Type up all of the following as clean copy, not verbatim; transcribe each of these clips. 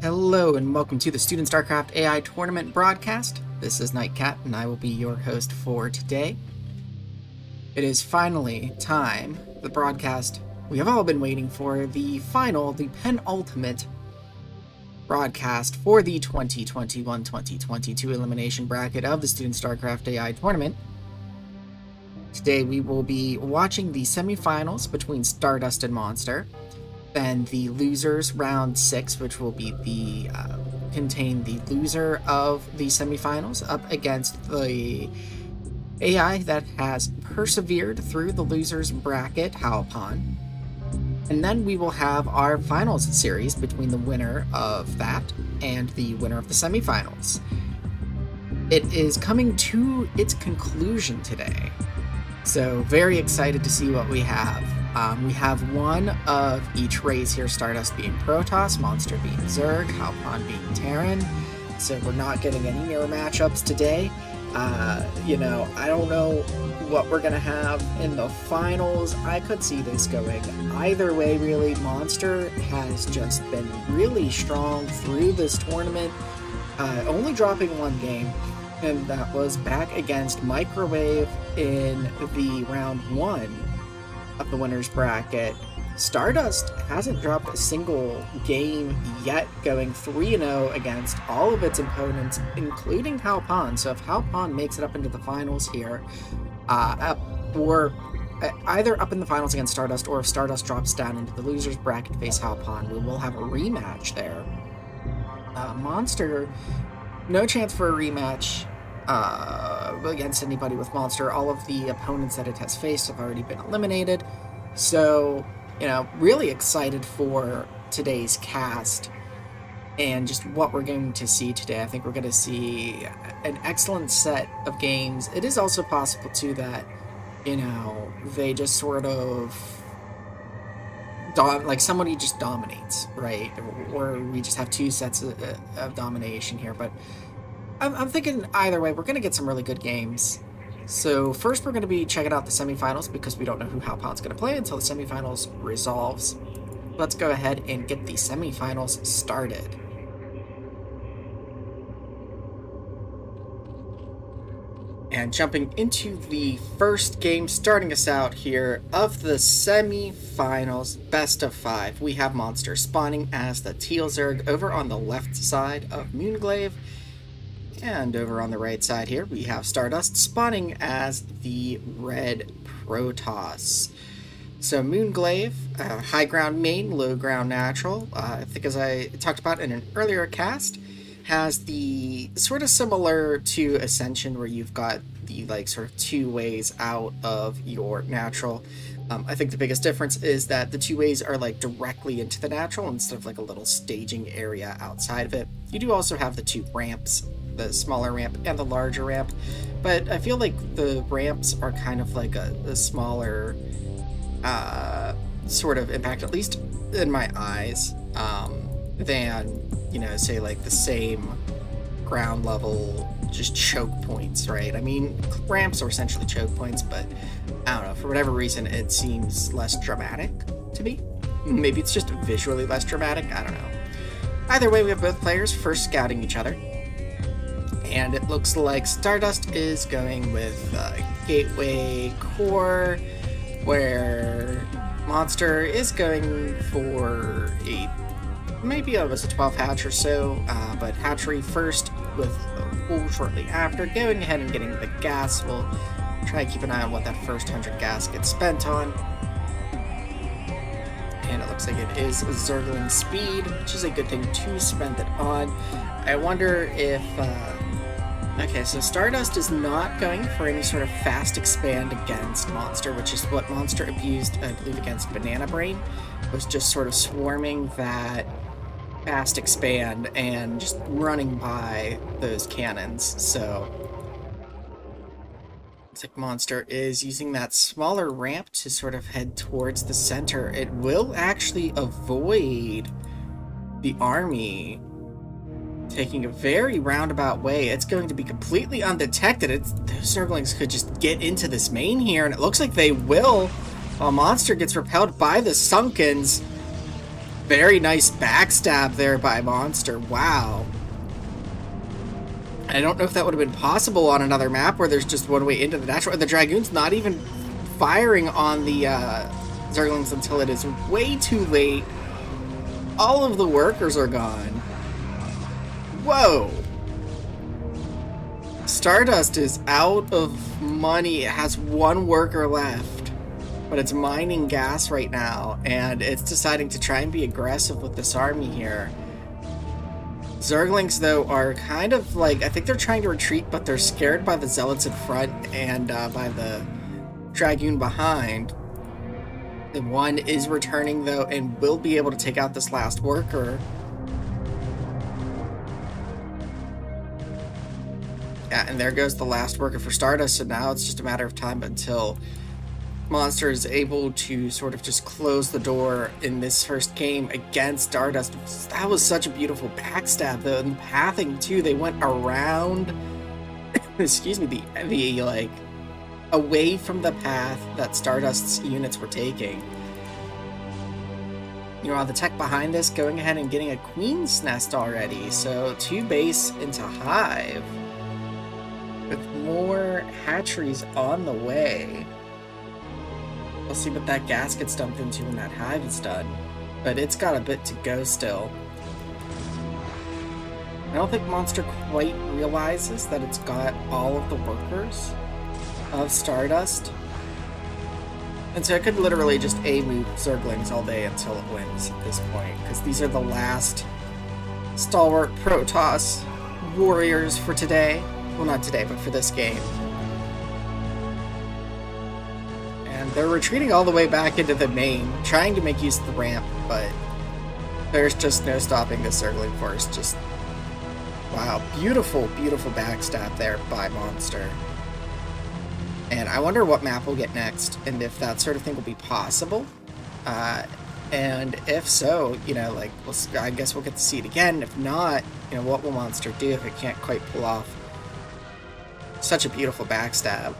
Hello and welcome to the Student StarCraft AI Tournament broadcast. This is Nightcat and I will be your host for today. It is finally time, the broadcast we have all been waiting for, the penultimate broadcast for the 2021-2022 elimination bracket of the Student StarCraft AI Tournament. Today we will be watching the semifinals between Stardust and Monster. Then the losers round 6, which will be contain the loser of the semifinals up against the AI that has persevered through the losers bracket, Halpon. And then we will have our finals series between the winner of that and the winner of the semifinals. It is coming to its conclusion today, so very excited to see what we have. We have one of each race here, Stardust being Protoss, Monster being Zerg, Halpon being Terran, so we're not getting any mirror matchups today. I don't know what we're going to have in the finals. I could see this going either way, really. Monster has just been really strong through this tournament, only dropping one game, and that was back against Microwave in the round 1 of the winner's bracket. Stardust hasn't dropped a single game yet, going 3-0 against all of its opponents, including Halpon. So if Halpon makes it up into the finals here, or either up in the finals against Stardust, or if Stardust drops down into the loser's bracket to face Halpon, we will have a rematch there. Monster, no chance for a rematch against anybody with Monster. All of the opponents that it has faced have already been eliminated. So, really excited for today's cast and just what we're going to see today. I think we're going to see an excellent set of games. It is also possible, too, that, they just sort of somebody just dominates, right? Or we just have two sets of domination here, but I'm thinking either way, we're going to get some really good games. So first we're going to be checking out the semifinals because we don't know who Halpon's going to play until the semifinals resolves. Let's go ahead and get the semifinals started. And jumping into the first game, starting us out here of the semifinals, best of 5, we have Monster spawning as the Teal Zerg over on the left side of Moonglaive. And over on the right side here, we have Stardust spawning as the red Protoss. So Moonglaive, high ground main, low ground natural, I think as I talked about in an earlier cast, has the sort of similar to Ascension, where you've got the sort of two ways out of your natural. I think the biggest difference is that the two ways are directly into the natural instead of a little staging area outside of it. You do also have the two ramps, the smaller ramp and the larger ramp, but I feel like the ramps are kind of a smaller sort of impact, at least in my eyes, than say the same ground level just choke points, right? I mean, ramps are essentially choke points, but I don't know, for whatever reason it seems less dramatic to me. Maybe it's just visually less dramatic, I don't know. Either way, we have both players first scouting each other. And it looks like Stardust is going with Gateway Core, where Monster is going for maybe it was a 12 hatch or so, but hatchery first with a pool shortly after, going ahead and getting the gas. We'll try to keep an eye on what that first 100 gas gets spent on. And it looks like it is Zergling speed, which is a good thing to spend it on. I wonder if okay, so Stardust is not going for any sort of fast expand against Monster, which is what Monster abused, I believe, against Banana Brain, was just sort of swarming that fast expand and just running by those cannons. So it's like Monster is using that smaller ramp to sort of head towards the center. It will actually avoid the army taking a very roundabout way. It's going to be completely undetected. Those Zerglings could just get into this main here, and it looks like they will, while Monster gets repelled by the Sunkens. very nice backstab there by Monster. Wow. I don't know if that would have been possible on another map where there's just one way into the natural. The Dragoon's not even firing on the Zerglings until it is way too late. All of the workers are gone. Whoa. Stardust is out of money. It has one worker left, but it's mining gas right now, and it's deciding to try and be aggressive with this army here. Zerglings, though, are kind of like, I think they're trying to retreat, but they're scared by the Zealots in front and by the Dragoon behind. The one is returning, though, and will be able to take out this last worker. Yeah, and there goes the last worker for Stardust, so now it's just a matter of time until Monster is able to sort of just close the door in this first game against Stardust. That was such a beautiful backstab, though, and the pathing, too. They went around, excuse me, the like, away from the path that Stardust's units were taking. You know, the tech behind this going ahead and getting a Queen's Nest already, so 2 base into Hive, with more hatcheries on the way. We'll see what that gas gets dumped into when that hive is done. But it's got a bit to go still. I don't think Monster quite realizes that it's got all of the workers of Stardust. And so it could literally just A-move Zerglings all day until it wins at this point. Because these are the last stalwart Protoss warriors for today. Well, not today, but for this game. They're retreating all the way back into the main, trying to make use of the ramp, but there's just no stopping this Zergling force. Just, wow, beautiful, beautiful backstab there by Monster. And I wonder what map we'll get next, and if that sort of thing will be possible. And if so, you know, like, I guess we'll get to see it again. If not, you know, what will Monster do if it can't quite pull off such a beautiful backstab?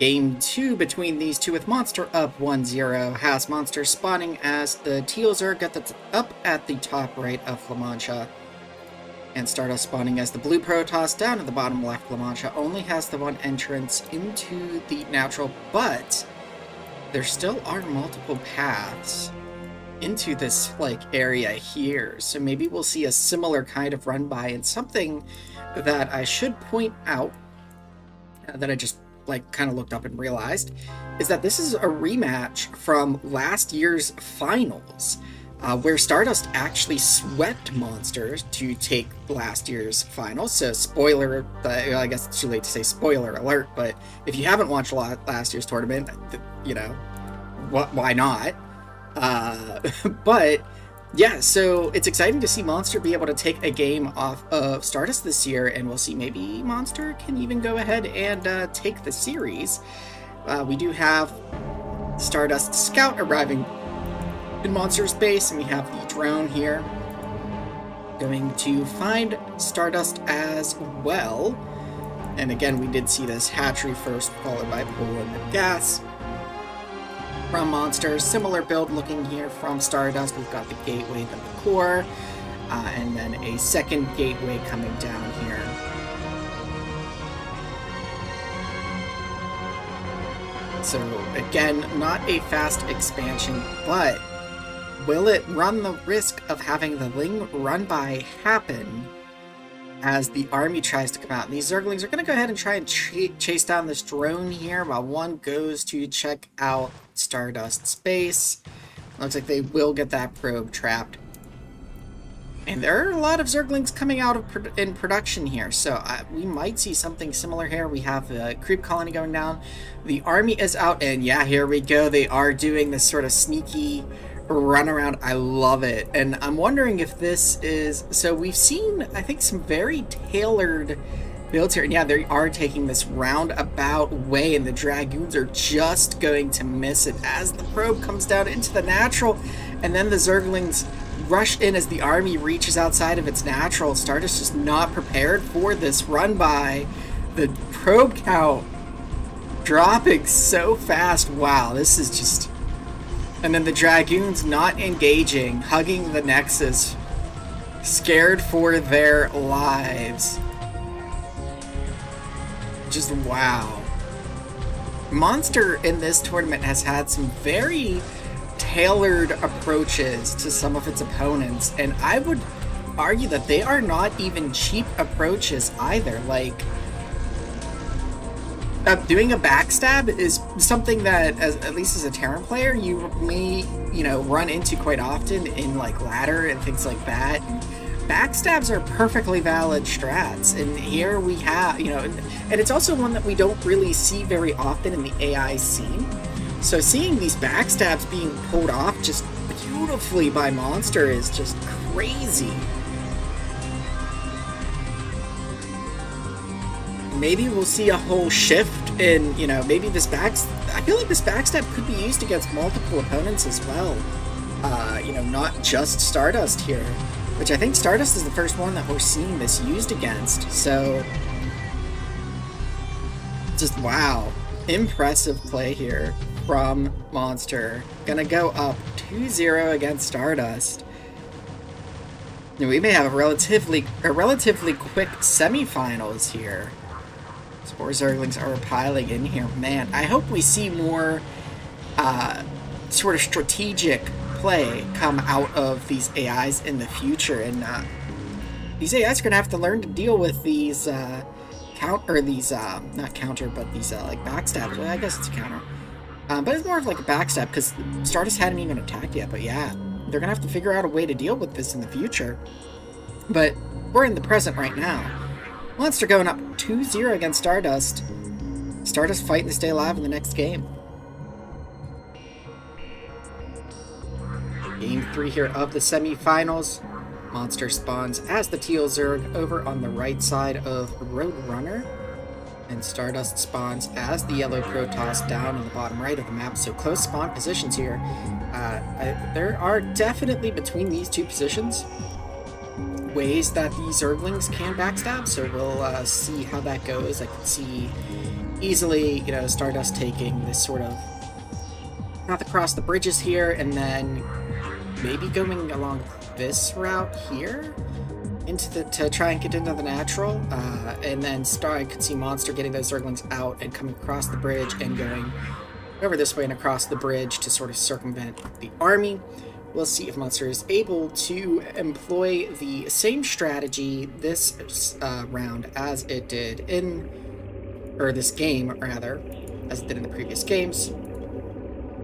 Game 2 between these two with Monster up 1-0 has Monster spawning as the Teal Zerg that's up at the top right of La Mancha. And Stardust spawning as the blue Protoss down at the bottom left. La Mancha only has the one entrance into the natural, but there still are multiple paths into this like area here. So maybe we'll see a similar kind of run by, and something that I should point out that I just like kind of looked up and realized is that this is a rematch from last year's finals, where Stardust actually swept Monster to take last year's finals. So spoiler, I guess it's too late to say spoiler alert, but if you haven't watched last year's tournament, you know, why not? But yeah, so it's exciting to see Monster be able to take a game off of Stardust this year, and we'll see maybe Monster can even go ahead and take the series. We do have Stardust Scout arriving in Monster's base, and we have the drone here going to find Stardust as well. And again, we did see this hatchery first, followed by pull and gas from Monster. Similar build looking here from Stardust. We've got the gateway to the core, and then a second gateway coming down here. So again, not a fast expansion, but will it run the risk of having the Ling run by happen as the army tries to come out? And these Zerglings are going to go ahead and try and chase down this drone here while one goes to check out Stardust's base. Looks like they will get that probe trapped. And there are a lot of Zerglings coming out of in production here, so we might see something similar here. We have the creep colony going down. The army is out, and yeah, here we go. They are doing this sort of sneaky run around. I love it. And I'm wondering if this is, so we've seen, I think, some very tailored builds here, and yeah, they are taking this roundabout way, and the Dragoons are just going to miss it as the probe comes down into the natural, and then the Zerglings rush in as the army reaches outside of its natural. Stardust just not prepared for this run by the probe count dropping so fast. Wow, this is just... And then the Dragoons not engaging, hugging the Nexus, scared for their lives. Just wow. Monster in this tournament has had some very tailored approaches to some of its opponents, and I would argue that they are not even cheap approaches either. Like, doing a backstab is something that, at least as a Terran player, you may, run into quite often in, like, ladder and things like that. And backstabs are perfectly valid strats, and here we have, and it's also one that we don't really see very often in the AI scene. So seeing these backstabs being pulled off just beautifully by Monster is just crazy. Maybe we'll see a whole shift in, maybe this I feel like this backstab could be used against multiple opponents as well. Not just Stardust here, which I think Stardust is the first one that we're seeing this used against. So, just wow. Impressive play here from Monster. Gonna go up 2-0 against Stardust. We may have a relatively quick semifinals here. Spore Zerglings are piling in here. Man, I hope we see more sort of strategic play come out of these AIs in the future, and these AIs are gonna have to learn to deal with these not counter, but these like backstabs. Well, I guess it's a counter, but it's more of like a backstab because Stardust hadn't even attacked yet. But yeah, they're gonna have to figure out a way to deal with this in the future. But we're in the present right now. Monster going up 2-0 against Stardust. Stardust fighting to stay alive in the next game. Game 3 here of the semifinals. Monster spawns as the Teal Zerg over on the right side of Roadrunner. And Stardust spawns as the Yellow Protoss down in the bottom right of the map. So close spawn positions here. There are definitely between these two positions ways that the Zerglings can backstab, so we'll see how that goes. I can see easily, Stardust taking this sort of path across the bridges here, and then maybe going along this route here into to try and get into the natural, and then I could see Monster getting those Zerglings out and coming across the bridge and going over this way and across the bridge to sort of circumvent the army. We'll see if Monster is able to employ the same strategy this round as it did this game, rather, as it did in the previous games.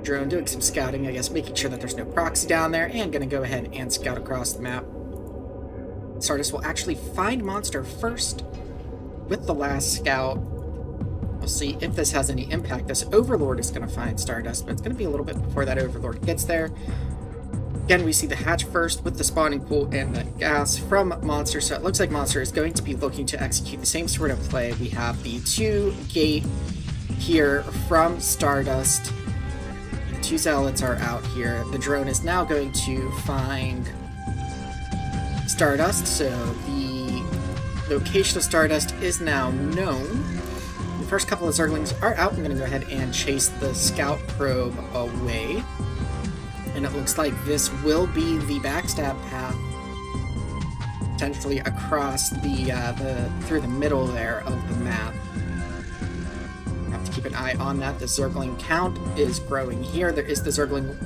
Drone doing some scouting, I guess, making sure that there's no proxy down there, and gonna go ahead and scout across the map. Stardust will actually find Monster first with the last scout. We'll see if this has any impact. This Overlord is gonna find Stardust, but it's gonna be a little bit before that Overlord gets there. Again, we see the hatch first with the spawning pool and the gas from Monster, so it looks like Monster is going to be looking to execute the same sort of play. We have the 2-gate here from Stardust. The 2 Zealots are out here. The drone is now going to find Stardust, so the location of Stardust is now known. The first couple of Zerglings are out. I'm going to go ahead and chase the scout probe away. And it looks like this will be the backstab path, potentially across through the middle there of the map. Have to keep an eye on that. The Zergling count is growing here. There is the Zergling.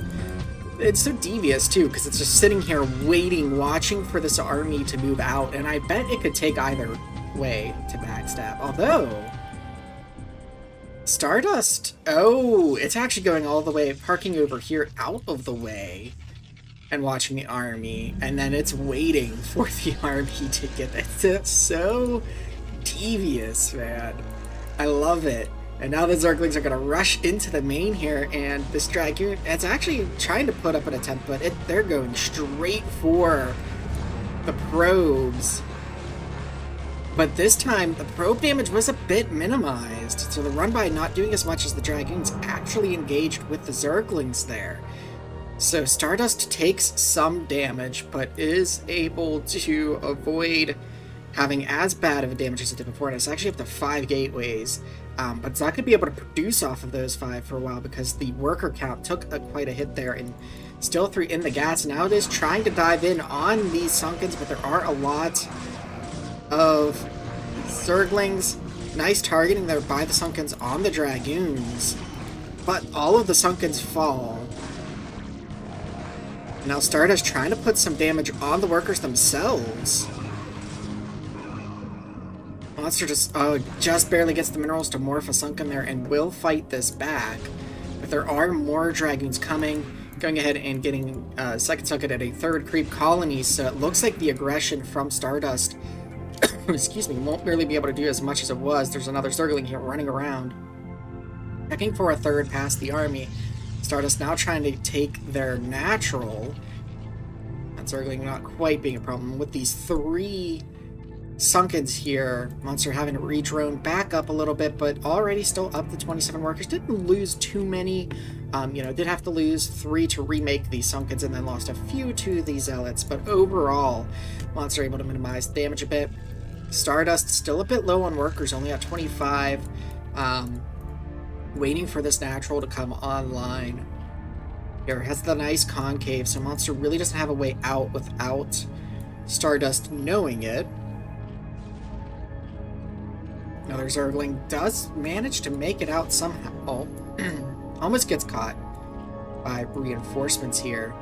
It's so devious too, because it's just sitting here waiting, watching for this army to move out, and I bet it could take either way to backstab. Although Stardust, oh, it's actually going all the way, parking over here out of the way and watching the army, and then it's waiting for the army to get there. It's so devious, man. I love it. And now the Zerglings are going to rush into the main here, and this Dragoon, it's actually trying to put up an attempt, but they're going straight for the probes. But this time, the probe damage was a bit minimized, so the run-by not doing as much as the Dragoons actually engaged with the Zerglings there. So Stardust takes some damage, but is able to avoid having as bad of a damage as it did before, and it's actually up to 5 gateways. But it's not going to be able to produce off of those 5 for a while because the worker count took quite a hit there, and still 3 in the gas. Now it is trying to dive in on these Sunkens, but there are a lot of Zerglings. Nice targeting there by the Sunkens on the Dragoons, but all of the Sunkens fall. Now Stardust trying to put some damage on the workers themselves. Monster just barely gets the minerals to morph a Sunken there and will fight this back. But there are more Dragoons coming. Going ahead and getting second Sunken at a 3rd creep colony, so it looks like the aggression from Stardust excuse me, won't really be able to do as much as it was. There's another Zergling here running around, checking for a 3rd past the army. Stardust now trying to take their natural. That Zergling not quite being a problem. With these 3 Sunkens here, Monster having to re-drone back up a little bit, but already still up to 27 workers. Didn't lose too many. You know, did have to lose 3 to remake these Sunkens and then lost a few to the Zealots, but overall, Monster able to minimize the damage a bit. Stardust still a bit low on workers, only at 25. Waiting for this natural to come online. Here has the nice concave, so Monster really doesn't have a way out without Stardust knowing it. Another Zergling does manage to make it out somehow. Almost gets caught by reinforcements here.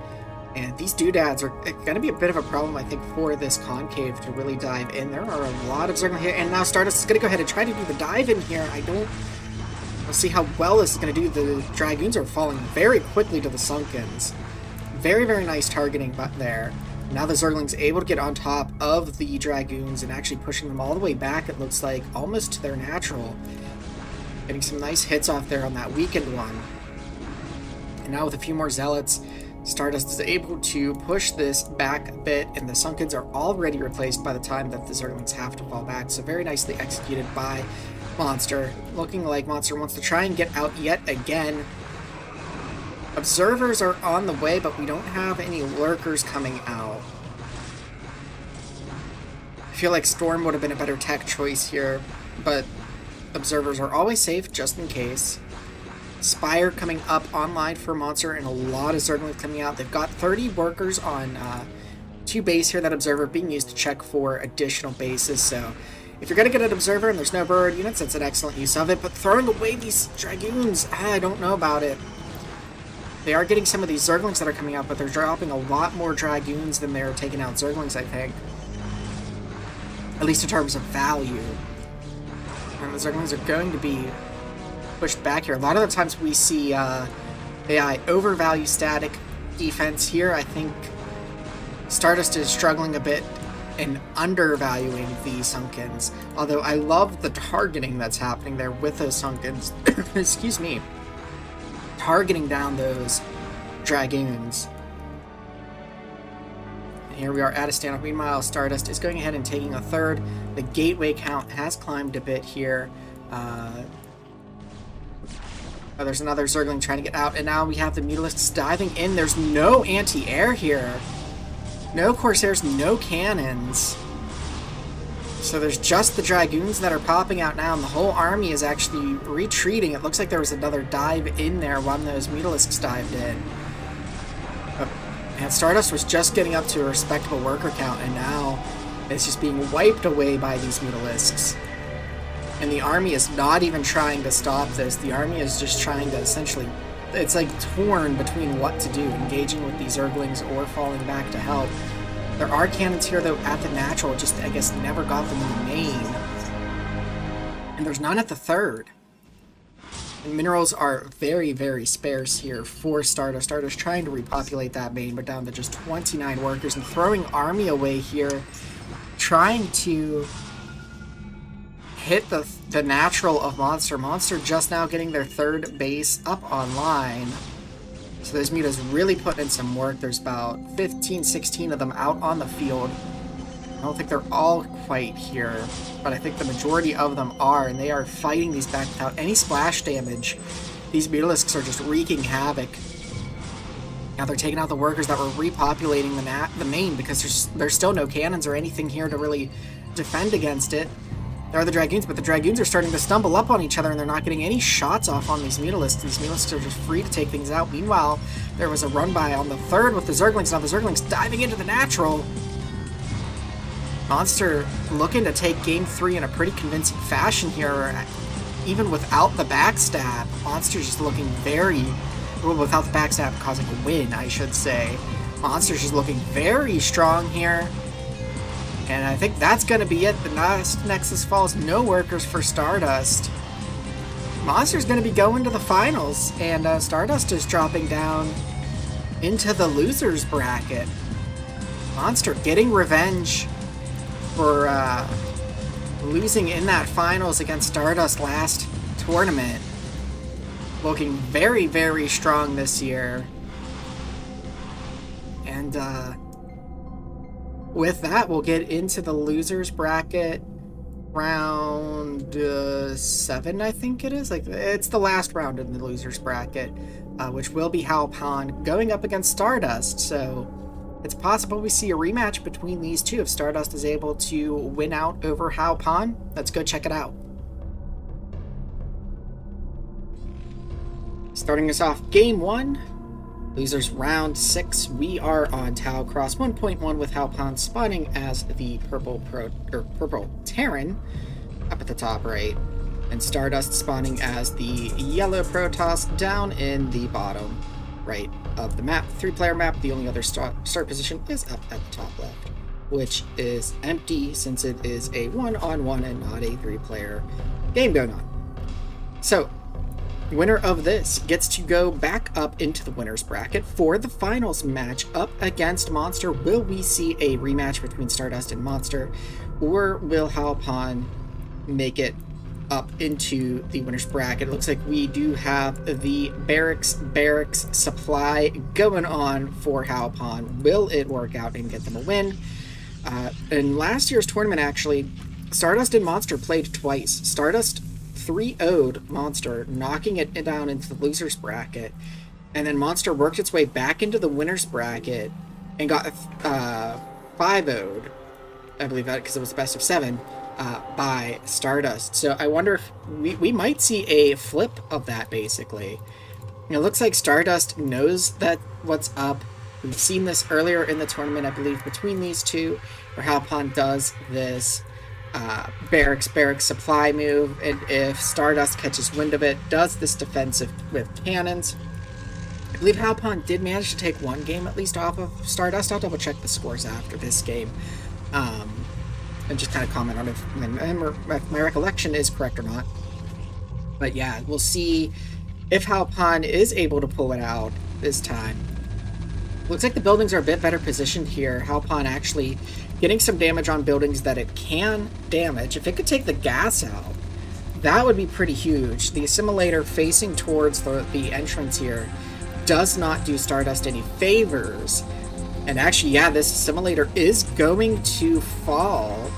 And these doodads are going to be a bit of a problem, I think, for this concave to really dive in. There are a lot of Zerglings here, and now Stardust is going to go ahead and try to do the dive in here. We'll see how well this is going to do. The Dragoons are falling very quickly to the Sunkens. Very, very nice targeting there. Now the Zergling's able to get on top of the Dragoons and actually pushing them all the way back, it looks like, almost to their natural. Getting some nice hits off there on that weakened one. And now with a few more Zealots, Stardust is able to push this back a bit, and the Sunkens are already replaced by the time that the Zerglings have to fall back. So very nicely executed by Monster. Looking like Monster wants to try and get out yet again. Observers are on the way, but we don't have any lurkers coming out. I feel like Storm would have been a better tech choice here, but observers are always safe just in case. Spire coming up online for Monster, and a lot of Zerglings coming out. They've got 30 workers on 2 base here. That observer being used to check for additional bases, so if you're going to get an observer and there's no bird units, that's an excellent use of it, but throwing away these Dragoons, I don't know about it. They are getting some of these Zerglings that are coming out, but they're dropping a lot more Dragoons than they're taking out Zerglings, I think. At least in terms of value. And the Zerglings are going to be pushed back here. A lot of the times we see AI overvalue static defense here. I think Stardust is struggling a bit in undervaluing the Sunkens. Although I love the targeting that's happening there with those Sunkens. Excuse me. Targeting down those Dragoons. And here we are at a standoff. Meanwhile, Stardust is going ahead and taking a 3rd. The gateway count has climbed a bit here. Oh, there's another Zergling trying to get out, and now we have the Mutalisks diving in. There's no anti-air here. No Corsairs, no cannons. So there's just the Dragoons that are popping out now, and the whole army is actually retreating. It looks like there was another dive in there when those Mutalisks dived in. And Stardust was just getting up to a respectable worker count, and now it's just being wiped away by these Mutalisks. And the army is not even trying to stop this. The army is just trying to essentially... It's like torn between what to do, engaging with these Zerglings or falling back to help. There are cannons here, though, at the natural. Just, I guess, never got them in the main. And there's none at the 3rd. And minerals are very, very sparse here for Stardust. Stardust trying to repopulate that main, but down to just 29 workers. And throwing army away here, trying to hit the natural of Monster. Monster just now getting their 3rd base up online. So those mutas really putting in some work. There's about 15, 16 of them out on the field. I don't think they're all quite here, but I think the majority of them are, and they are fighting these back without any splash damage. These Mutalisks are just wreaking havoc. Now they're taking out the workers that were repopulating the main because there's still no cannons or anything here to really defend against it. There are the Dragoons, but the Dragoons are starting to stumble up on each other, and they're not getting any shots off on these Mutalisks. These Mutalisks are just free to take things out. Meanwhile, there was a run-by on the third with the Zerglings. Now the Zerglings diving into the natural. Monster looking to take Game 3 in a pretty convincing fashion here, even without the backstab. Monster's just looking very... well, without the backstab causing a win, I should say. Monster's just looking very strong here. And I think that's going to be it. The last Nexus falls. No workers for Stardust. Monster's going to be going to the finals. And Stardust is dropping down into the losers bracket. Monster getting revenge for losing in that finals against Stardust last tournament. Looking very, very strong this year. And with that, we'll get into the losers bracket round 7, I think it is. Like, it's the last round in the losers bracket, which will be Halpon going up against Stardust. So it's possible we see a rematch between these two if Stardust is able to win out over Halpon. Let's go check it out. Starting us off, Game 1. Losers round 6. We are on Tau Cross 1.1 with Halpon spawning as the purple Terran up at the top right, and Stardust spawning as the yellow Protoss down in the bottom right of the map. 3-player map. The only other start position is up at the top left, which is empty since it is a 1-on-1 and not a 3-player game going on. So winner of this gets to go back up into the winner's bracket for the finals match up against Monster. Will we see a rematch between Stardust and Monster, or will Halpon make it up into the winner's bracket? It looks like we do have the barracks supply going on for Halpon. Will it work out and get them a win? In last year's tournament, actually, Stardust and Monster played twice. Stardust 3-0'd Monster, knocking it down into the loser's bracket, and then Monster worked its way back into the winner's bracket and got 5-0'd, I believe that, because it was the best of 7, by Stardust. So I wonder if we might see a flip of that, basically. It looks like Stardust knows that what's up. We've seen this earlier in the tournament, I believe, between these two, where Halpon does this barracks supply move, and if Stardust catches wind of it, does this defensive with cannons. I believe Halpon did manage to take one game at least off of Stardust. I'll double check the scores after this game, and just kind of comment on if my recollection is correct or not. But yeah, we'll see if Halpon is able to pull it out this time. Looks like the buildings are a bit better positioned here. Halpon actually getting some damage on buildings that it can damage. If it could take the gas out, that would be pretty huge. The assimilator facing towards the entrance here does not do Stardust any favors. And actually, yeah, this assimilator is going to fall.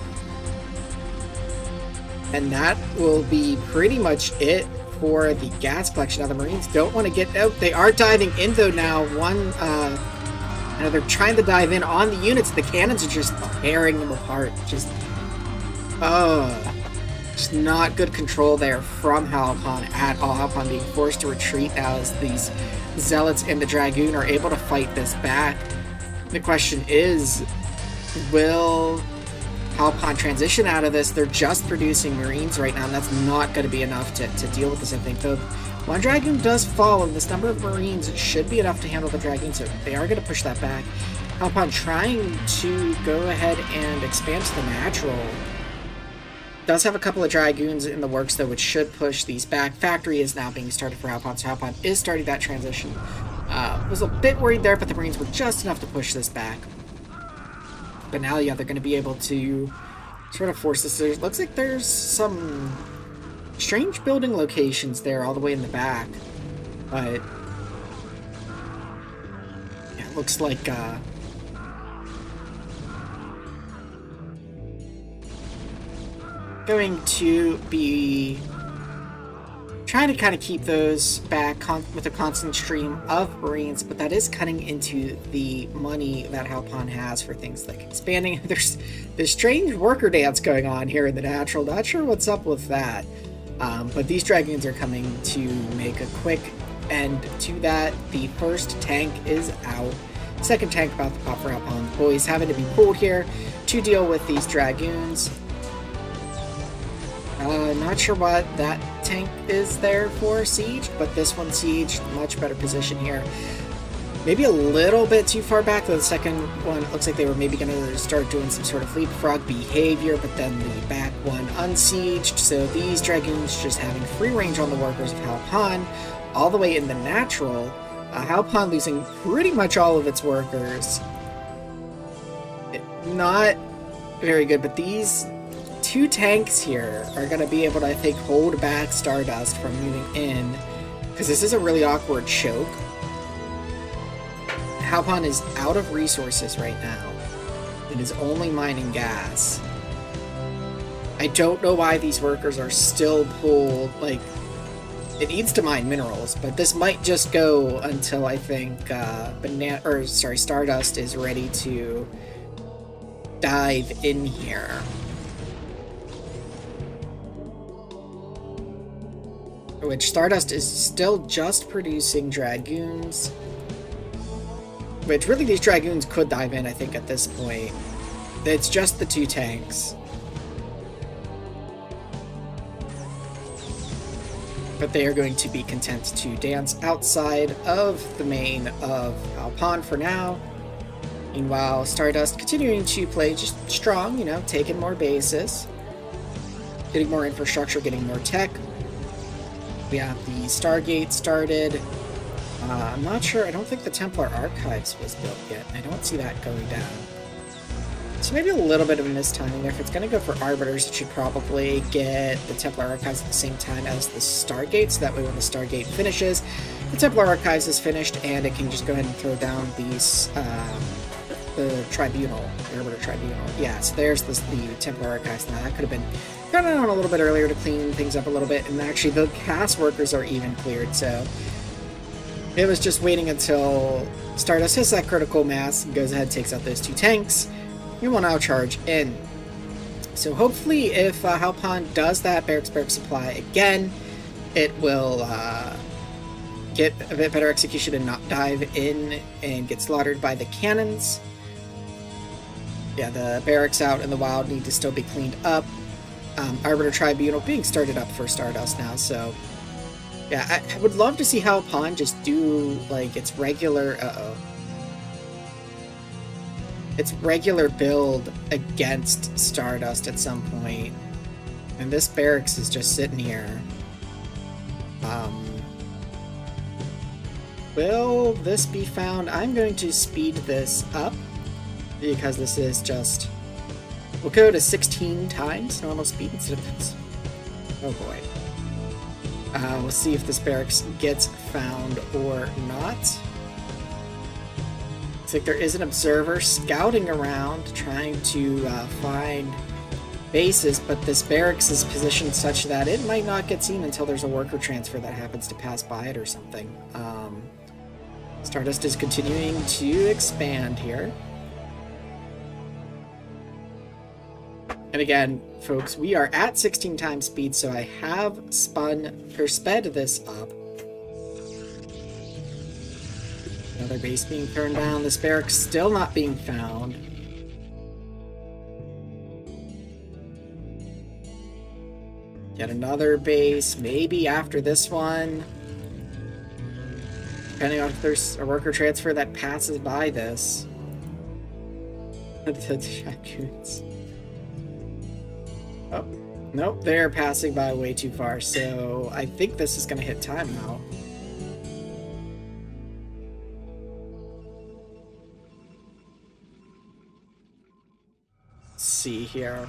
And that will be pretty much it for the gas collection. Now, the Marines don't want to get out. They are diving in, though, now. They're trying to dive in on the units. The cannons are just tearing them apart. Just not good control there from Halpon at all. Halpon being forced to retreat now as these Zealots and the Dragoon are able to fight this back. The question is, will Halpon transition out of this? They're just producing Marines right now, and that's not going to be enough to deal with this, I think. Though one Dragoon does fall, and this number of Marines should be enough to handle the Dragoon, so they are going to push that back. Halpon trying to go ahead and expand to the natural. Does have a couple of Dragoons in the works, though, which should push these back. Factory is now being started for Halpon, so Halpon is starting that transition. Was a bit worried there, but the Marines were just enough to push this back. But now, yeah, they're going to be able to sort of force this. It looks like there's some strange building locations there all the way in the back. But yeah, it looks like going to be trying to kind of keep those back with a constant stream of Marines, but that is cutting into the money that Halpon has for things like expanding. There's this strange worker dance going on here in the natural. Not sure what's up with that. But these Dragoons are coming to make a quick end to that. The first tank is out. Second tank about to pop for Halpon. Boys having to be pulled here to deal with these Dragoons. Not sure what that tank is there for Siege, but this one Siege, much better position here. Maybe a little bit too far back. The second one, it looks like they were maybe going to start doing some sort of leapfrog behavior, but then the back one unsieged. So these Dragoons just having free range on the workers of Halpon, all the way in the natural. Halpon losing pretty much all of its workers. Not very good, but these two tanks here are going to be able to, I think, hold back Stardust from moving in, because this is a really awkward choke. Halpon is out of resources right now. It is only mining gas. I don't know why these workers are still pulled. Like, it needs to mine minerals, but this might just go until I think Stardust is ready to dive in here. Which Stardust is still just producing Dragoons. Which really these Dragoons could dive in, I think, at this point. It's just the two tanks. But they are going to be content to dance outside of the main of Halpon for now. Meanwhile, Stardust continuing to play just strong, you know, taking more bases. Getting more infrastructure, getting more tech. We have the Stargate started. I'm not sure. I don't think the Templar Archives was built yet. I don't see that going down. So maybe a little bit of a mistiming there. If it's going to go for Arbiters, it should probably get the Templar Archives at the same time as the Stargate. So that way when the Stargate finishes, the Templar Archives is finished and it can just go ahead and throw down these, the Tribunal, the Arbiter Tribunal. Yeah, so there's the Templar Archives now. That could have been gone on a little bit earlier to clean things up a little bit. And actually the cast workers are even cleared, so it was just waiting until Stardust hits that critical mass and goes ahead, takes out those two tanks. We will now charge in. So hopefully if Halpon does that barracks supply again, it will get a bit better execution and not dive in and get slaughtered by the cannons. Yeah, the barracks out in the wild need to still be cleaned up. Arbiter Tribunal being started up for Stardust now, so yeah, I would love to see Halpon just do, like, its regular, its regular build against Stardust at some point. And this barracks is just sitting here. Will this be found? I'm going to speed this up, because this is just... We'll go to 16 times normal speed instead of this. Oh boy. We'll see if this barracks gets found or not. Looks like there is an observer scouting around, trying to find bases, but this barracks is positioned such that it might not get seen until there's a worker transfer that happens to pass by it or something. Stardust is continuing to expand here. And again, folks, we are at 16 times speed, so I have sped this up. Another base being turned down. This barracks still not being found. Yet another base, maybe after this one. Depending on if there's a worker transfer that passes by this. The Dragoons. Oh, nope, they're passing by way too far, so I think this is going to hit time now. Let's see here.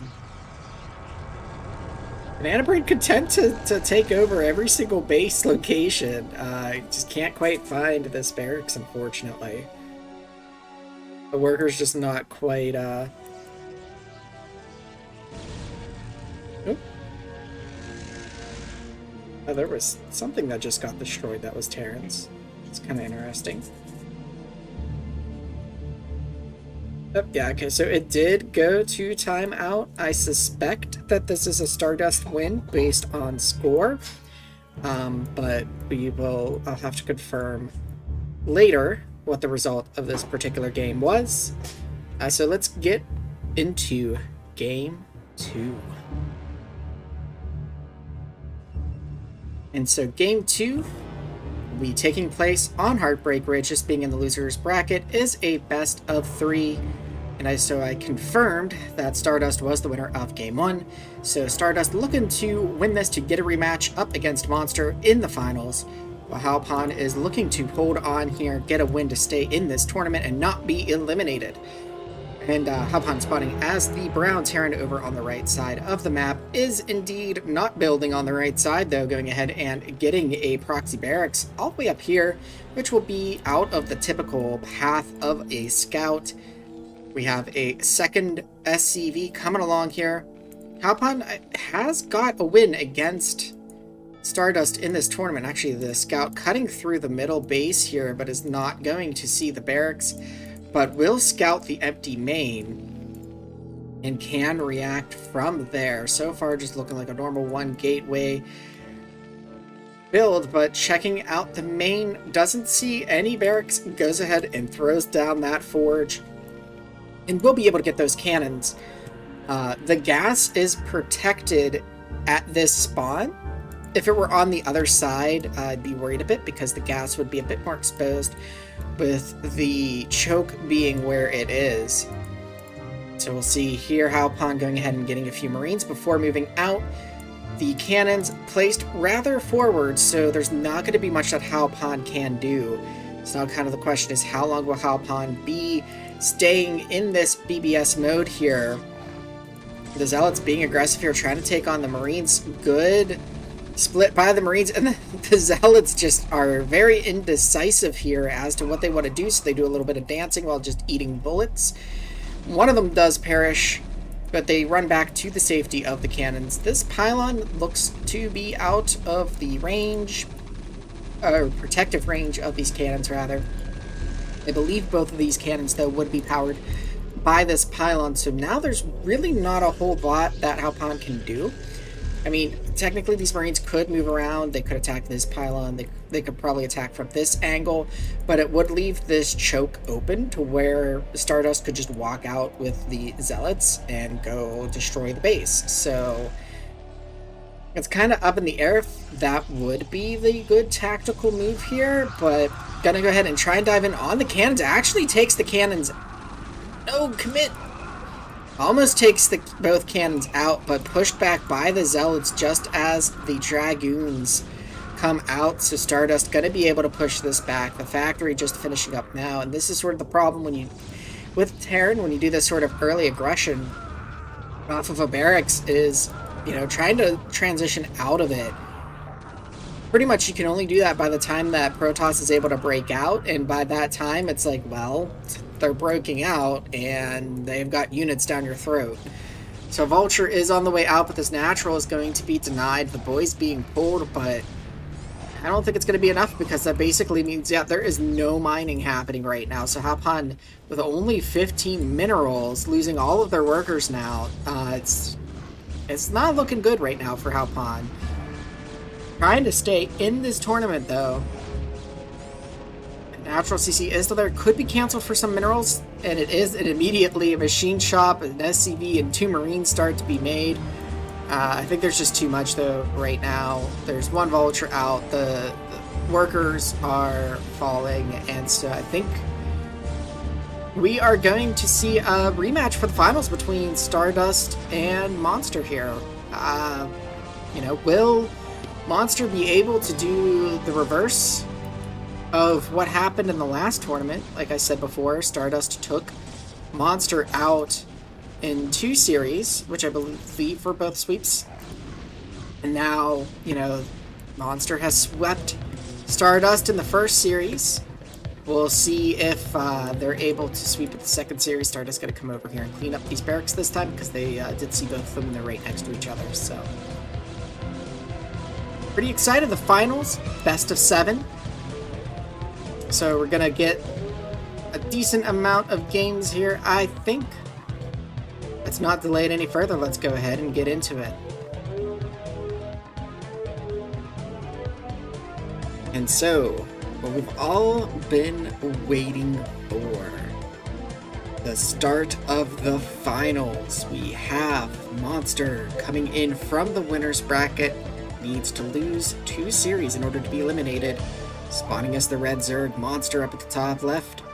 Banana Brain content to take over every single base location. I just can't quite find this barracks, unfortunately. The worker's just not quite, Oop. Oh, there was something that just got destroyed that was Terran's. It's kind of interesting. Oh, yeah, okay, so it did go to timeout. I suspect that this is a Stardust win based on score, but I'll have to confirm later what the result of this particular game was. So let's get into Game 2. And so Game 2 will be taking place on Heartbreak Ridge. Just being in the loser's bracket is a best of 3. And so I confirmed that Stardust was the winner of Game 1. So Stardust looking to win this to get a rematch up against Monster in the finals, while Halpan is looking to hold on here, get a win to stay in this tournament and not be eliminated. And Halpan spawning as the brown Terran over on the right side of the map is indeed not building on the right side, though, going ahead and getting a proxy barracks all the way up here, which will be out of the typical path of a scout. We have a second SCV coming along here. Halpan has got a win against Stardust in this tournament. Actually, the scout cutting through the middle base here, but is not going to see the barracks, but will scout the empty main and can react from there. So far, just looking like a normal one gateway build, but checking out the main, doesn't see any barracks, goes ahead and throws down that forge. And we'll be able to get those cannons. The gas is protected at this spawn. If it were on the other side, I'd be worried a bit because the gas would be a bit more exposed with the choke being where it is. So we'll see here Halpan going ahead and getting a few Marines before moving out. The cannons placed rather forward, so there's not going to be much that Halpan can do. So now kind of the question is, how long will Halpan be staying in this BBS mode here? The Zealots being aggressive here, trying to take on the Marines. Good split by the Marines, and the Zealots just are very indecisive here as to what they want to do, so they do a little bit of dancing while just eating bullets. One of them does perish, but they run back to the safety of the cannons. This pylon looks to be out of the range, protective range of these cannons, rather. I believe both of these cannons, though, would be powered by this pylon, so now there's really not a whole lot that Halpan can do. I mean, technically these Marines could move around, they could attack this pylon, they could probably attack from this angle, but it would leave this choke open to where Stardust could just walk out with the Zealots and go destroy the base. So it's kind of up in the air if that would be the good tactical move here, but gonna go ahead and try and dive in on the cannons. Actually takes the cannons. No, commit. Almost takes both cannons out, but pushed back by the Zealots just as the Dragoons come out. So Stardust going to be able to push this back. The factory just finishing up now, and this is sort of the problem with Terran when you do this sort of early aggression off of a barracks is, you know, trying to transition out of it. Pretty much you can only do that by the time that Protoss is able to break out, and by that time it's like, well, they're breaking out and they've got units down your throat. So Vulture is on the way out, but this natural is going to be denied. The boy's being pulled, but I don't think it's going to be enough because that basically means, yeah, there is no mining happening right now. So Halpan, with only 15 minerals, losing all of their workers now, it's not looking good right now for Halpan. Trying to stay in this tournament, though. Natural CC is still there. Could be canceled for some minerals, and it is. And immediately a machine shop, an SCV, and 2 Marines start to be made. I think there's just too much, though, right now. There's one Vulture out. The workers are falling, and so I think we are going to see a rematch for the finals between Stardust and Monster here. You know, will Monster be able to do the reverse of what happened in the last tournament? Like I said before, Stardust took Monster out in 2 series, which I believe were both sweeps. And now, you know, Monster has swept Stardust in the first series. We'll see if they're able to sweep at the second series. Stardust going to come over here and clean up these barracks this time because they did see both of them and they're right next to each other. So Pretty excited. The finals, best of 7. So we're gonna get a decent amount of games here, I think. Let's not delay it any further. Let's go ahead and get into it. And so, what we've all been waiting for. The start of the finals. We have Monster coming in from the winner's bracket. Needs to lose 2 series in order to be eliminated. Spawning as the red Zerg. Monster up at the top left.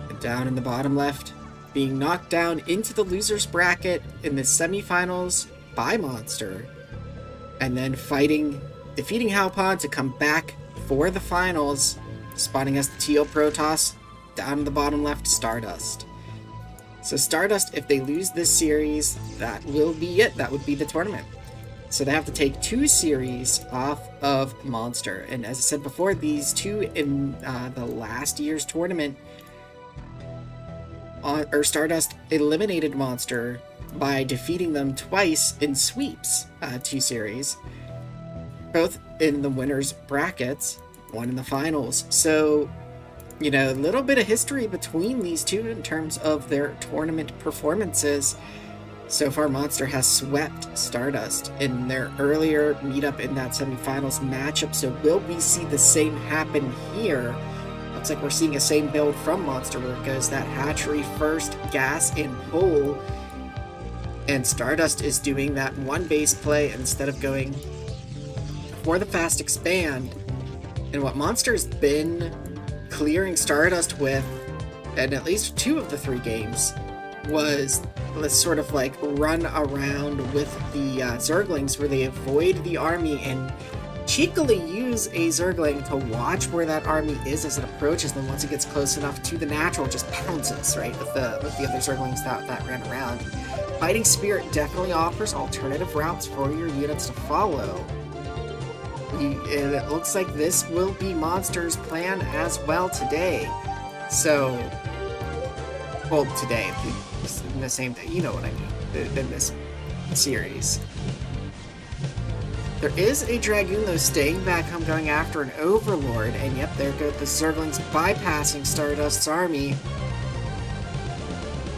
And down in the bottom left. Being knocked down into the loser's bracket in the semifinals by Monster. And then defeating Halpon to come back for the finals. Spawning as the teal Protoss. Down in the bottom left, Stardust. So Stardust, if they lose this series, that will be it. That would be the tournament. So they have to take 2 series off of Monster. And as I said before, these 2 in the last year's tournament, Stardust eliminated Monster by defeating them twice in sweeps, 2 series. Both in the winners' brackets, 1 in the finals. So, you know, a little bit of history between these 2 in terms of their tournament performances. So far, Monster has swept Stardust in their earlier meetup in that semifinals matchup. So will we see the same happen here? Looks like we're seeing a same build from Monster where it goes that hatchery first, gas and pull. And Stardust is doing that 1 base play instead of going for the fast expand. And what Monster's been clearing Stardust with, in at least 2 of the 3 games, was this sort of like run around with the Zerglings where they avoid the army and cheekily use a Zergling to watch where that army is as it approaches. Then once it gets close enough to the natural, just pounces, right, with the other Zerglings that ran around. Fighting Spirit definitely offers alternative routes for your units to follow. It looks like this will be Monster's plan as well today. So, well, today, in the same day, you know what I mean, in this series. There is a Dragoon, though, staying back home, going after an Overlord, and yep, there go the Zerglings bypassing Stardust's army,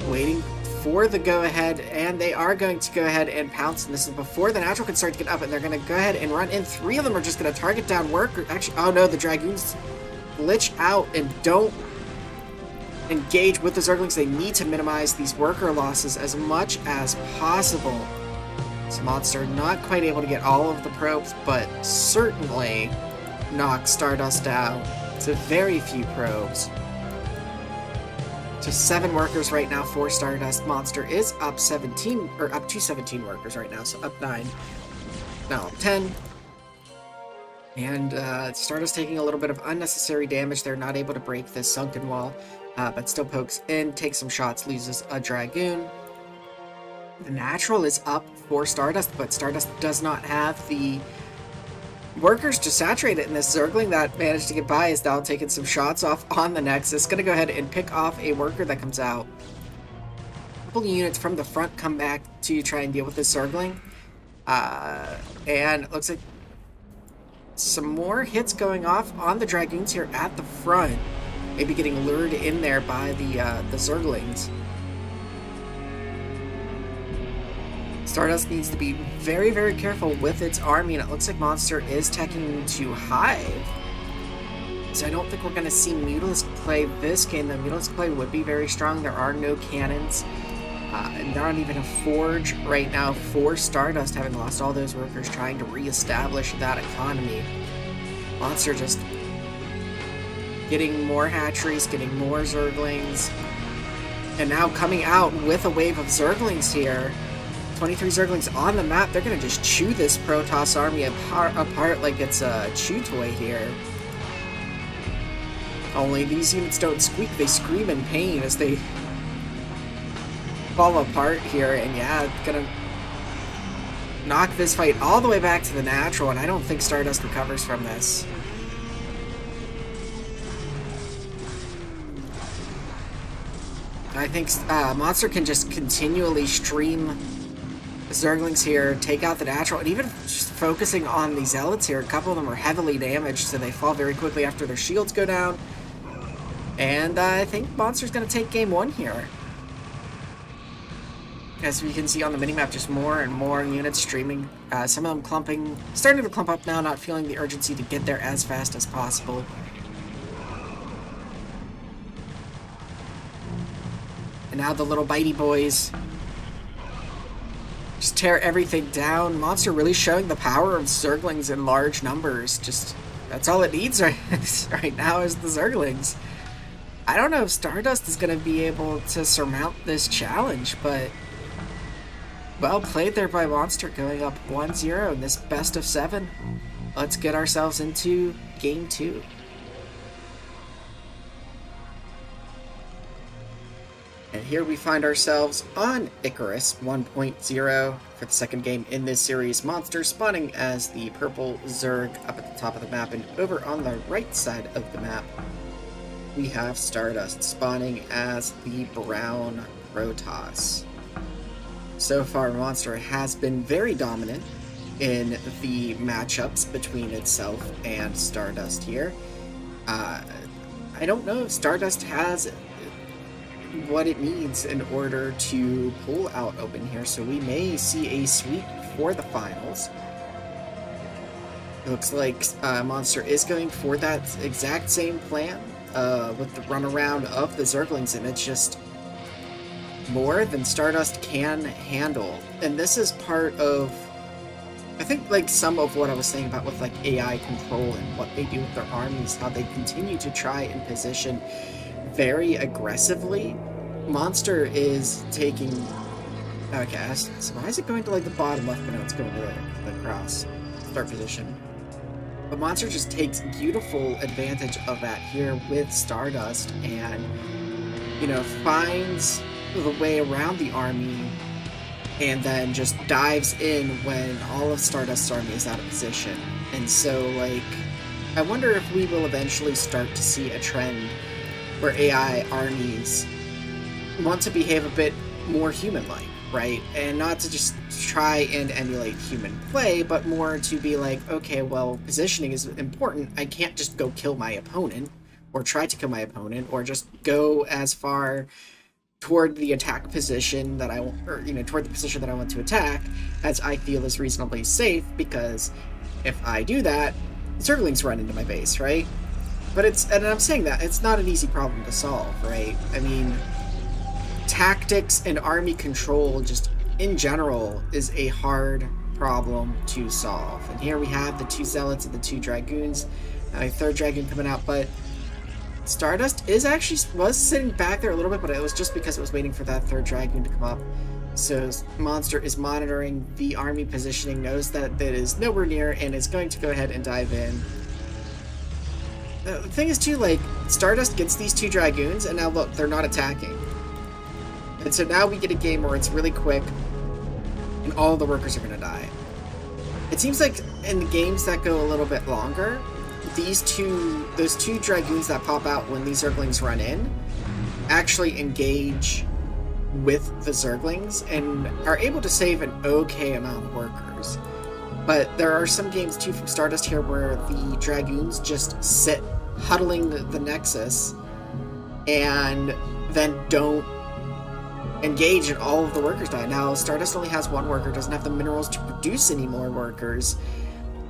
waiting for the go-ahead, and they are going to go ahead and pounce, and this is before the natural can start to get up, and they're going to go ahead and run in. 3 of them are just going to target down worker. Actually, oh no, the Dragoons glitch out and don't engage with the Zerglings. They need to minimize these worker losses as much as possible. So Monster not quite able to get all of the probes, but certainly knock Stardust out to very few probes. Just 7 workers right now for Stardust. Monster is up 17, or up to 17 workers right now, so up 9. Now up 10. And Stardust taking a little bit of unnecessary damage. They're not able to break this sunken wall, but still pokes in, takes some shots, loses a Dragoon. The natural is up for Stardust, but Stardust does not have the workers to saturate it, and this Zergling that managed to get by is now taking some shots off on the Nexus. Gonna go ahead and pick off a worker that comes out. A couple of units from the front come back to try and deal with this Zergling. And it looks like some more hits going off on the Dragoons here at the front. Maybe getting lured in there by the Zerglings. Stardust needs to be very, very careful with its army, and it looks like Monster is teching to Hive. So I don't think we're going to see Mutalisk play this game. The Mutalisk play would be very strong. There are no cannons, and not even a forge right now for Stardust, having lost all those workers trying to reestablish that economy. Monster just getting more hatcheries, getting more Zerglings, and now coming out with a wave of Zerglings here. 23 Zerglings on the map. They're going to just chew this Protoss army apart like it's a chew toy here. Only these units don't squeak, they scream in pain as they fall apart here, and yeah, gonna knock this fight all the way back to the natural, and I don't think Stardust recovers from this. I think Monster can just continually stream Zerglings here take out the natural, and even just focusing on the Zealots here, a couple of them are heavily damaged, so they fall very quickly after their shields go down. And I think Monster's going to take game 1 here. As we can see on the minimap, just more and more units streaming. Some of them clumping, starting to clump up now, not feeling the urgency to get there as fast as possible. And now the little bitey boys just tear everything down. Monster really showing the power of Zerglings in large numbers. Just, that's all it needs right now is the Zerglings. I don't know if Stardust is going to be able to surmount this challenge, but well played there by Monster, going up 1-0 in this best of 7. Let's get ourselves into game 2. And here we find ourselves on Icarus 1.0 for the second game in this series. Monster spawning as the purple Zerg up at the top of the map, and over on the right side of the map we have Stardust spawning as the brown Protoss. So far, Monster has been very dominant in the matchups between itself and Stardust here. I don't know if Stardust has what it needs in order to pull out open here, so we may see a sweep for the finals. It looks like Monster is going for that exact same plan with the runaround of the Zerglings, and it's just more than Stardust can handle. And this is part of, I think, like some of what I was saying about with like AI control and what they do with their armies, how they continue to try and position very aggressively. Monster is taking, okay, so why is it going to like the bottom left, but no, it's going to the cross start position. But Monster just takes beautiful advantage of that here with Stardust, and you know, finds the way around the army and then just dives in when all of Stardust's army is out of position. And so, like, I wonder if we will eventually start to see a trend where AI armies want to behave a bit more human-like, right? And not to just try and emulate human play, but more to be like, okay, well, positioning is important. I can't just go kill my opponent, or try to kill my opponent, or just go as far toward the attack position that I want, or, you know, toward the position that I want to attack as I feel is reasonably safe, because if I do that, Zerglings run into my base, right? But it's, and I'm saying that, it's not an easy problem to solve, right? I mean, tactics and army control, just in general, is a hard problem to solve. And here we have the 2 Zealots and the 2 Dragoons, a 3rd Dragoon coming out, but Stardust was sitting back there a little bit, but it was just because it was waiting for that 3rd Dragoon to come up. So Monster is monitoring the army positioning, knows that it is nowhere near, and is going to go ahead and dive in. The thing is too, like, Stardust gets these 2 Dragoons, and now look, they're not attacking. And so now we get a game where it's really quick, and all the workers are going to die. It seems like in the games that go a little bit longer, those 2 Dragoons that pop out when these Zerglings run in actually engage with the Zerglings and are able to save an okay amount of workers. But there are some games too from Stardust here where the Dragoons just sit huddling the Nexus and then don't engage and all of the workers die. Now Stardust only has 1 worker, doesn't have the minerals to produce any more workers,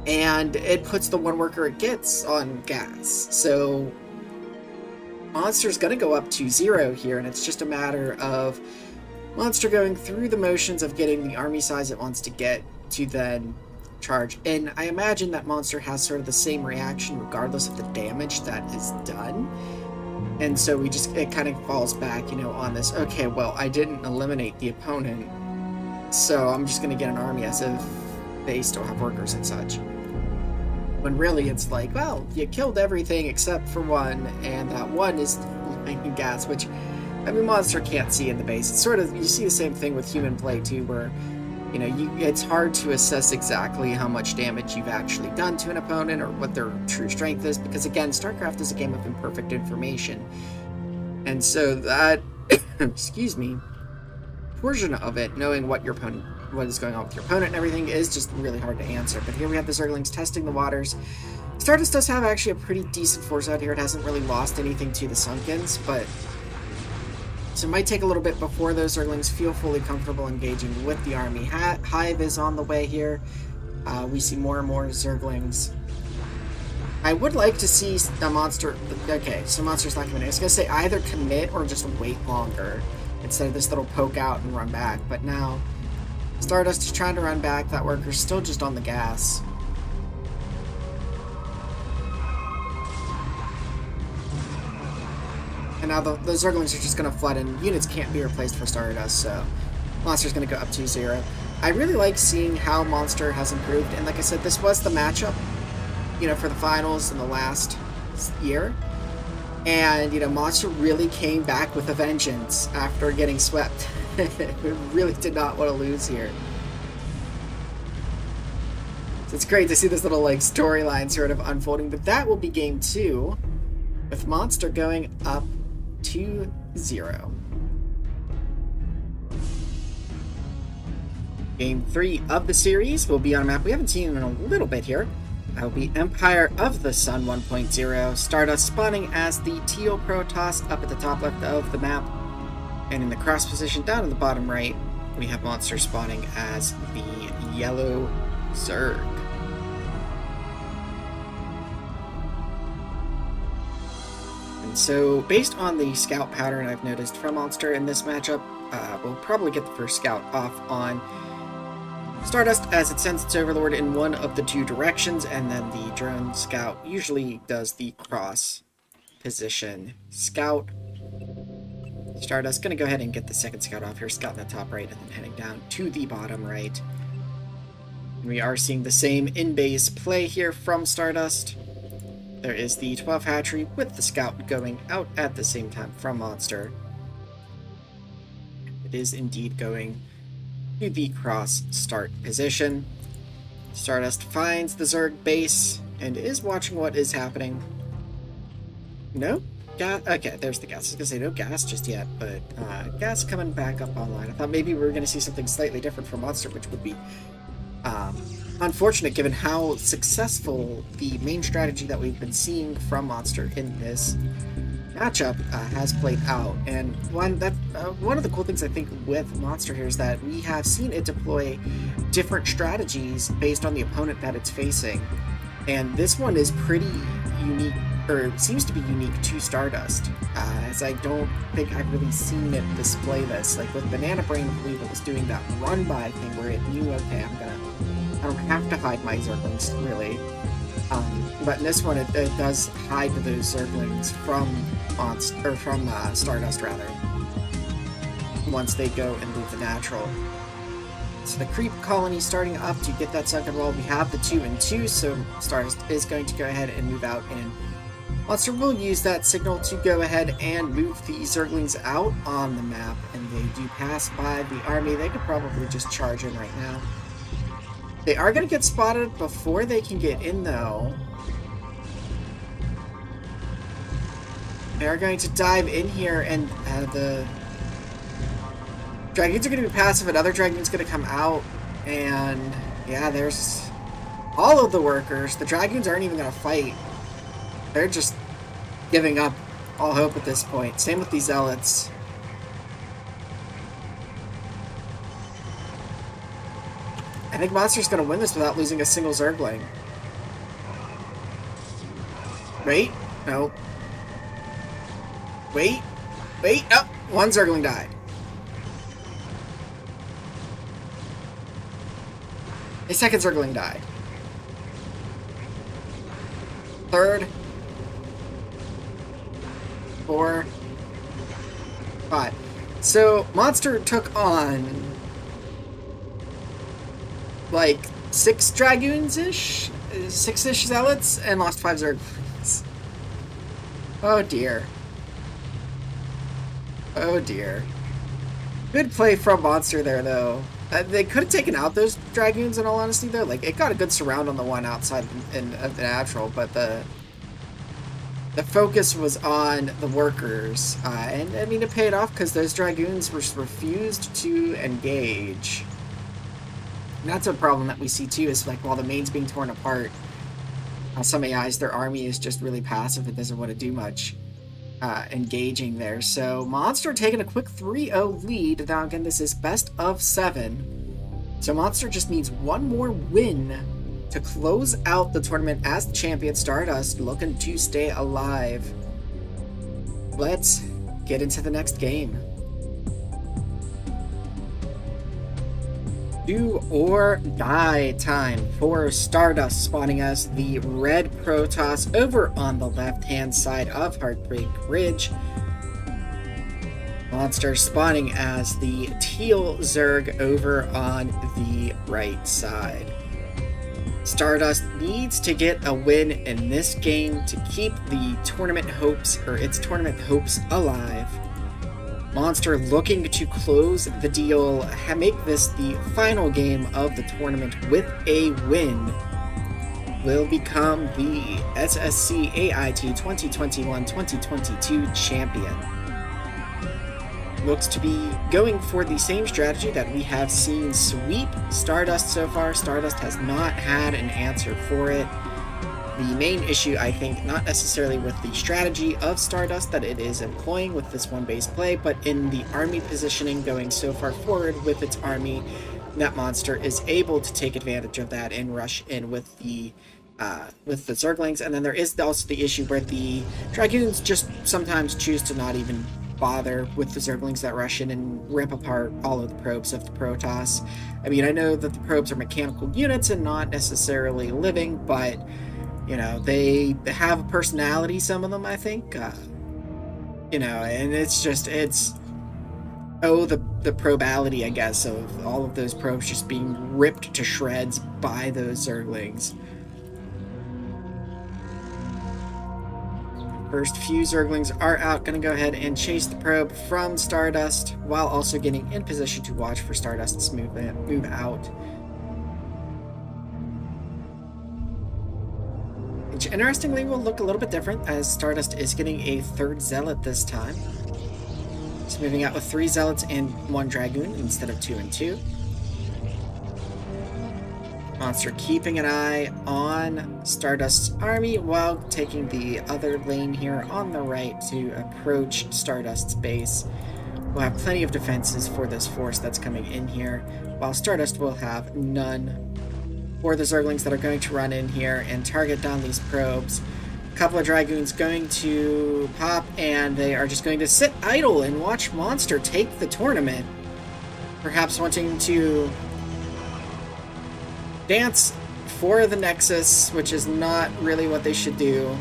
and it puts the 1 worker it gets on gas. So Monster's gonna go up to 0 here, and it's just a matter of Monster going through the motions of getting the army size it wants to get to then charge. And I imagine that Monster has sort of the same reaction regardless of the damage that is done. And so it kind of falls back, you know, on this, okay, well, I didn't eliminate the opponent, so I'm just gonna get an army as if they still have workers and such. When really it's like, well, you killed everything except for 1, and that 1 is making gas, which, I mean, Monster can't see in the base. It's sort of, you see the same thing with human play too, where, you know, it's hard to assess exactly how much damage you've actually done to an opponent or what their true strength is, because again, StarCraft is a game of imperfect information. And so that, excuse me, portion of it, knowing what your opponent what is going on with your opponent and everything is just really hard to answer. But here we have the Zerglings testing the waters. Stardust does have actually a pretty decent force out here. It hasn't really lost anything to the Sunkens, but so it might take a little bit before those Zerglings feel fully comfortable engaging with the army. Hive is on the way here. We see more and more Zerglings. I would like to see a monster... Okay, so monster's not committing. I was going to say either commit or just wait longer instead of this little poke out and run back. But now, Stardust is trying to run back. That worker's still just on the gas. And now the Zerglings are just going to flood in. Units can't be replaced for Stardust, so Monster's going to go up 2-0. I really like seeing how Monster has improved. And like I said, this was the matchup, you know, for the finals in the last year. And, you know, Monster really came back with a vengeance after getting swept. We really did not want to lose here. So it's great to see this little, like, storyline sort of unfolding. But that will be game 2, with Monster going up 2-0. Game 3 of the series will be on a map we haven't seen in a little bit here. That will be Empire of the Sun 1.0. Stardust spawning as the Teal Protoss up at the top left of the map. And in the cross position down in the bottom right, we have Monster spawning as the Yellow Zerg. And so, based on the scout pattern I've noticed from Monster in this matchup, we'll probably get the first scout off on Stardust as it sends its Overlord in one of the 2 directions, and then the drone scout usually does the cross position scout. Stardust gonna go ahead and get the second scout off here, scout in the top right, and then heading down to the bottom right. We are seeing the same in-base play here from Stardust. There is the 12 hatchery with the scout going out at the same time from Monster. It is indeed going to the cross start position. Stardust finds the Zerg base and is watching what is happening. No? Gas? Okay, there's the gas. I was gonna say no gas just yet, but gas coming back up online. I thought maybe we were gonna see something slightly different from Monster, which would be unfortunate given how successful the main strategy that we've been seeing from Monster in this matchup has played out. And one of the cool things I think with Monster here is that we have seen it deploy different strategies based on the opponent that it's facing, and this one is pretty unique, or seems to be unique to Stardust, as I don't think I've really seen it display this. Like with Banana Brain, I believe it was doing that run by thing where it knew, okay, I don't have to hide my Zerglings really. But in this one, it does hide those Zerglings from Stardust, rather, once they go and leave the natural. So the creep colony starting up to get that second wall. We have the 2 and 2, so Stardust is going to go ahead and move out, and Monster will use that signal to go ahead and move the Zerglings out on the map, and they do pass by the army. They could probably just charge in right now. They are going to get spotted before they can get in, though. They are going to dive in here, and the Dragoons are going to be passive. Another Dragoon's going to come out, and yeah, there's all of the workers. The Dragoons aren't even going to fight. They're just giving up all hope at this point. Same with these Zealots. I think Monster's going to win this without losing a single Zergling. Wait. No. Wait. Wait. Oh, one Zergling died. A second Zergling died. Third. 4. 5. So, Monster took on like 6 Dragoons-ish? 6-ish Zealots, and lost 5 Zerglings. Oh dear. Oh dear. Good play from Monster there, though. They could have taken out those Dragoons, in all honesty, though. Like, it got a good surround on the one outside of the natural, but the focus was on the workers. And, I mean, it paid off because those Dragoons were refused to engage. And that's a problem that we see too, is like while the main's being torn apart, some AIs, their army is just really passive. It doesn't want to do much engaging there. So Monster taking a quick 3-0 lead. Now again, this is best of 7. So Monster just needs one more win to close out the tournament as the champion. Stardust looking to stay alive. Let's get into the next game. Do or die time for Stardust, spawning as the red Protoss over on the left-hand side of Heartbreak Ridge. Monster spawning as the teal Zerg over on the right side. Stardust needs to get a win in this game to keep the tournament hopes, or its tournament hopes, alive. Monster looking to close the deal, make this the final game of the tournament with a win, will become the SSCAIT 2021-2022 champion. Looks to be going for the same strategy that we have seen sweep Stardust so far. Stardust has not had an answer for it. The main issue, I think, not necessarily with the strategy of Stardust that it is employing with this one base play, but in the army positioning going so far forward with its army, that Monster is able to take advantage of that and rush in with the Zerglings. And then there is also the issue where the Dragoons just sometimes choose to not even bother with the Zerglings that rush in and rip apart all of the probes of the Protoss. I mean, I know that the probes are mechanical units and not necessarily living, but you know, they have a personality, some of them, I think. You know, and it's just, the probality, I guess, of all of those probes just being ripped to shreds by those Zerglings. First few Zerglings are out, gonna go ahead and chase the probe from Stardust, while also getting in position to watch for Stardust's move out. Which, interestingly, will look a little bit different, as Stardust is getting a third Zealot this time. It's moving out with 3 Zealots and 1 Dragoon instead of 2 and 2. Monster keeping an eye on Stardust's army while taking the other lane here on the right to approach Stardust's base. We'll have plenty of defenses for this force that's coming in here, while Stardust will have none for the Zerglings that are going to run in here and target down these probes. A couple of Dragoons going to pop, and they are just going to sit idle and watch Monster take the tournament. Perhaps wanting to dance for the Nexus, which is not really what they should do.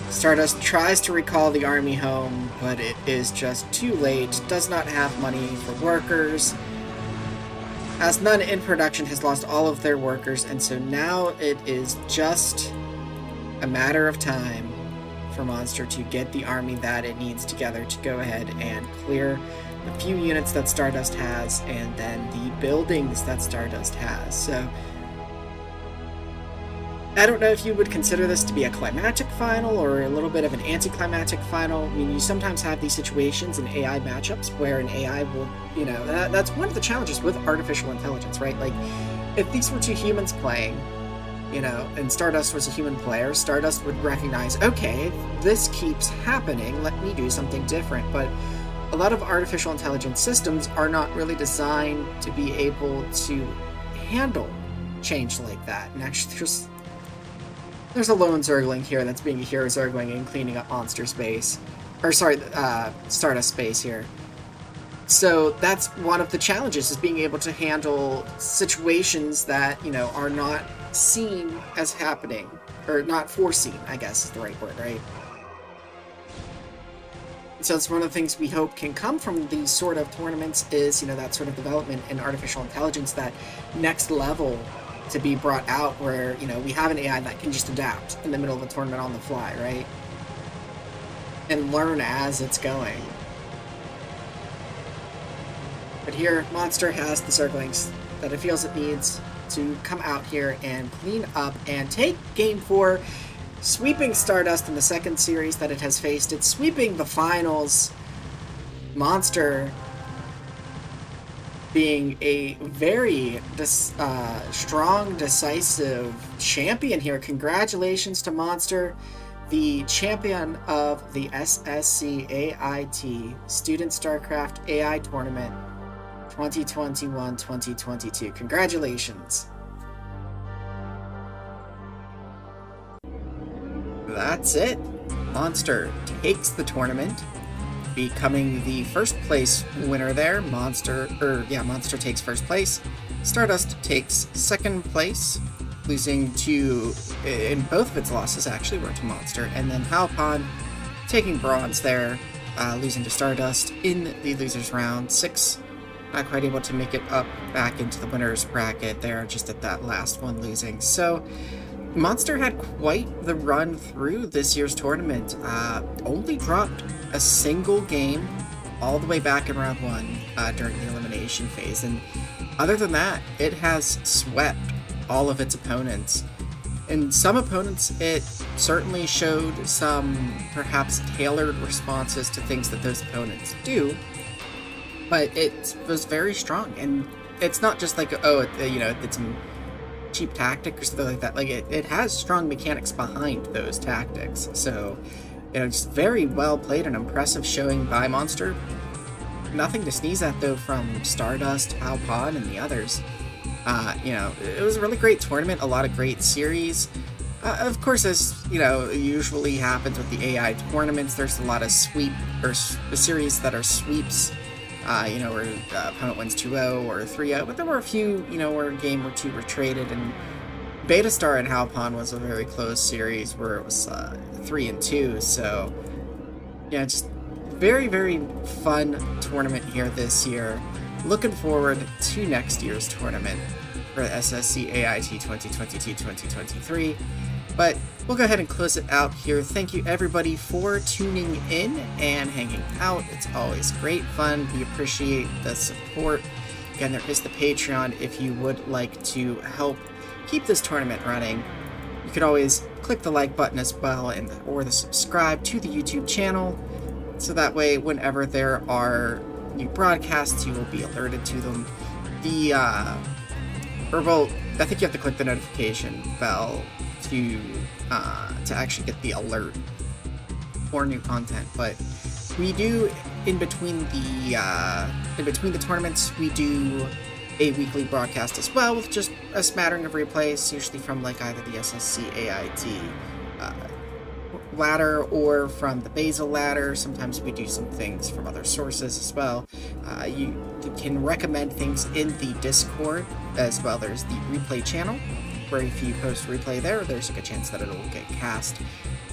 Stardust tries to recall the army home, but it is just too late. Does not have money for workers. Has none in production, has lost all of their workers, and so now it is just a matter of time for Monster to get the army that it needs together to go ahead and clear the few units that Stardust has, and then the buildings that Stardust has. So I don't know if you would consider this to be a climactic final or a little bit of an anticlimactic final. I mean, you sometimes have these situations in AI matchups where an AI will, you know, that's one of the challenges with artificial intelligence, right? Like, if these were 2 humans playing, you know, and Stardust was a human player, Stardust would recognize, okay, this keeps happening, let me do something different. But a lot of artificial intelligence systems are not really designed to be able to handle change like that. And actually, there's a lone Zergling here that's being a hero Zergling and cleaning up Monster's base. Or, sorry, Stardust's base here. So that's one of the challenges, is being able to handle situations that, you know, are not seen as happening. Or not foreseen, I guess is the right word, right? So it's one of the things we hope can come from these sort of tournaments is, you know, that sort of development in artificial intelligence, that next level to be brought out where, you know, we have an AI that can just adapt in the middle of the tournament on the fly, right? And learn as it's going. But here, Monster has the Zerglings that it feels it needs to come out here and clean up and take Game 4, sweeping Stardust in the second series that it has faced. It's sweeping the finals. Monster being a very strong, decisive champion here. Congratulations to Monster, the champion of the SSCAIT Student StarCraft AI Tournament 2021-2022. Congratulations. That's it. Monster takes the tournament, becoming the first place winner there. Monster takes first place. Stardust takes second place, losing to, in both of its losses actually, were to Monster. And then Halpon taking bronze there, losing to Stardust in the losers round 6. Not quite able to make it up back into the winner's bracket there, just at that last one losing. So Monster had quite the run through this year's tournament. Only dropped a single game all the way back in round 1 during the elimination phase. And other than that, it has swept all of its opponents. And some opponents, it certainly showed some perhaps tailored responses to things that those opponents do. But it was very strong, and it's not just like, oh, it's some cheap tactic or something like that. Like, it has strong mechanics behind those tactics. So, just very well played and impressive showing by Monster. Nothing to sneeze at, though, from Stardust, Alpon, and the others. It was a really great tournament, a lot of great series. Of course, as, usually happens with the AI tournaments, there's a lot of series that are sweeps. Where opponent wins 2-0 or 3-0, but there were a few, where a game or two were traded, and Beta Star and Halpon was a very close series where it was 3-2, so, yeah, just very, very fun tournament here this year. Looking forward to next year's tournament for the SSCAIT 2022-2023, but we'll go ahead and close it out here. Thank you everybody for tuning in and hanging out. It's always great fun. We appreciate the support. Again, there is the Patreon if you would like to help keep this tournament running. You could always click the like button as well, or the subscribe to the YouTube channel, so that way whenever there are new broadcasts, you will be alerted to them. I think you have to click the notification bell to actually get the alert for new content. But we do, in between the tournaments, we do a weekly broadcast as well, with just a smattering of replays, usually from like either the SSCAIT ladder or from the Basil ladder. Sometimes we do some things from other sources as well. You can recommend things in the Discord as well. There's the replay channel, where if you post replay there's a good chance that it'll get cast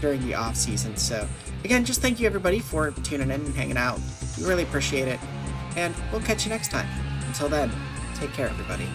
during the off season. So again, just thank you everybody for tuning in and hanging out. We really appreciate it, and we'll catch you next time. Until then, take care everybody.